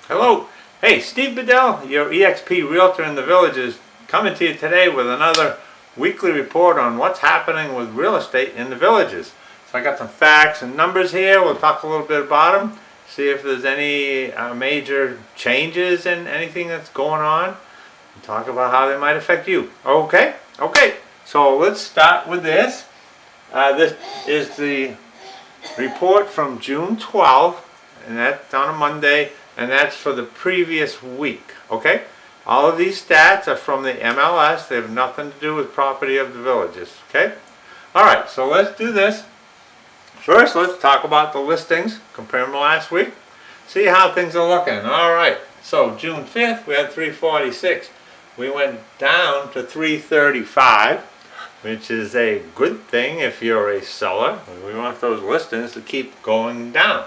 Hello. Hey, Steve Bedell, your eXp Realtor in the Villages, coming to you today with another weekly report on what's happening with real estate in the Villages. So I got some facts and numbers here. We'll talk a little bit about them, see if there's any major changes in anything that's going on, and talk about how they might affect you. Okay? Okay. So let's start with this. This is the report from June 12th, and that's on a Monday. And that's for the previous week, okay? All of these stats are from the MLS. They have nothing to do with property of the Villages, okay? All right, so let's do this. First, let's talk about the listings, compare them to last week, see how things are looking. All right, so June 5th, we had 346. We went down to 335, which is a good thing if you're a seller. We want those listings to keep going down.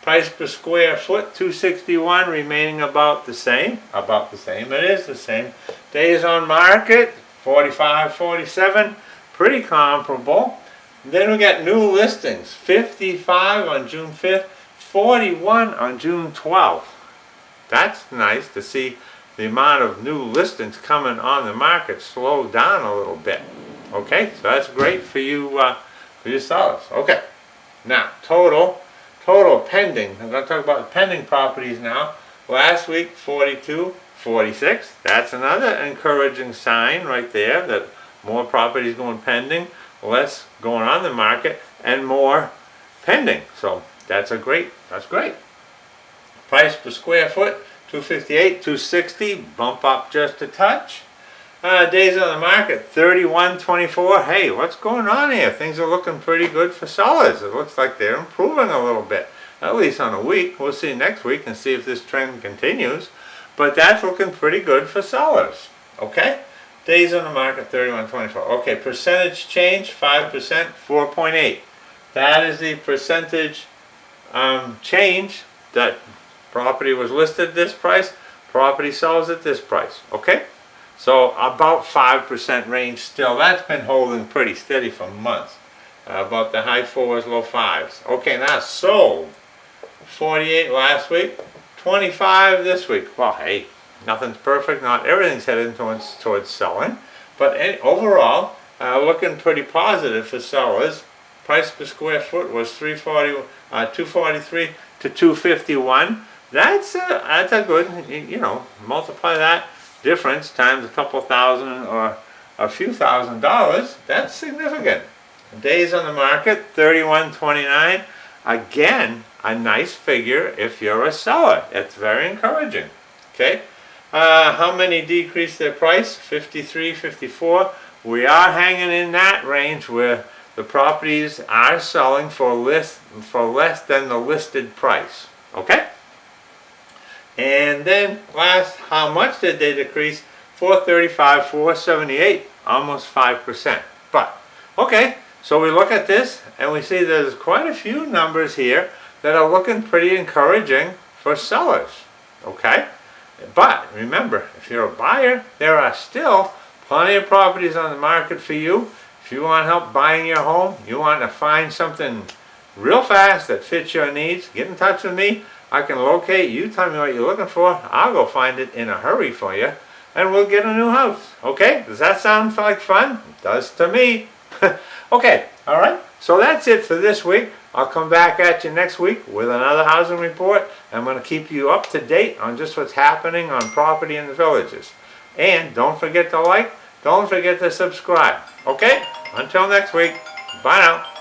Price per square foot, 261, remaining about the same. About the same, it is the same. Days on market, 45, 47, pretty comparable. Then we got new listings, 55 on June 5th, 41 on June 12th. That's nice to see the amount of new listings coming on the market slow down a little bit. Okay, so that's great for you sellers. Okay, now total pending. I'm going to talk about the pending properties now. Last week, 42, 46. That's another encouraging sign right there that more properties going pending, less going on the market, and more pending. So that's great. Price per square foot, 258, 260. Bump up just a touch. Days on the market, 31.24. Hey, what's going on here? Things are looking pretty good for sellers. It looks like they're improving a little bit, at least on a week. We'll see next week and see if this trend continues. But that's looking pretty good for sellers. Okay? Days on the market, 31.24. Okay, percentage change, 5%, 4.8. That is the percentage change that property was listed at this price, property sells at this price. Okay? So about 5% range still. That's been holding pretty steady for months. About the high 4s, low 5s. Okay, now sold. 48 last week, 25 this week. Well, hey, nothing's perfect. Not everything's heading towards selling. But overall, looking pretty positive for sellers. Price per square foot was 243 to 251. That's a good, multiply that difference times a couple thousand or a few $1,000s, that's significant. Days on the market, 31.29. Again, a nice figure if you're a seller. It's very encouraging. Okay, how many decreased their price? 53, 54. We are hanging in that range where the properties are selling for less than the listed price. Okay. And then last, how much did they decrease? 435, 478, almost 5%. But, okay, so we look at this and we see there's quite a few numbers here that are looking pretty encouraging for sellers. Okay? But remember, if you're a buyer, there are still plenty of properties on the market for you. If you want help buying your home, you want to find something real fast that fits your needs, get in touch with me. I can locate you, tell me what you're looking for. I'll go find it in a hurry for you, and we'll get a new house. Okay? Does that sound like fun? It does to me. Okay, all right. So that's it for this week. I'll come back at you next week with another housing report. I'm going to keep you up to date on just what's happening on property in the Villages. And don't forget to like, don't forget to subscribe. Okay? Until next week. Bye now.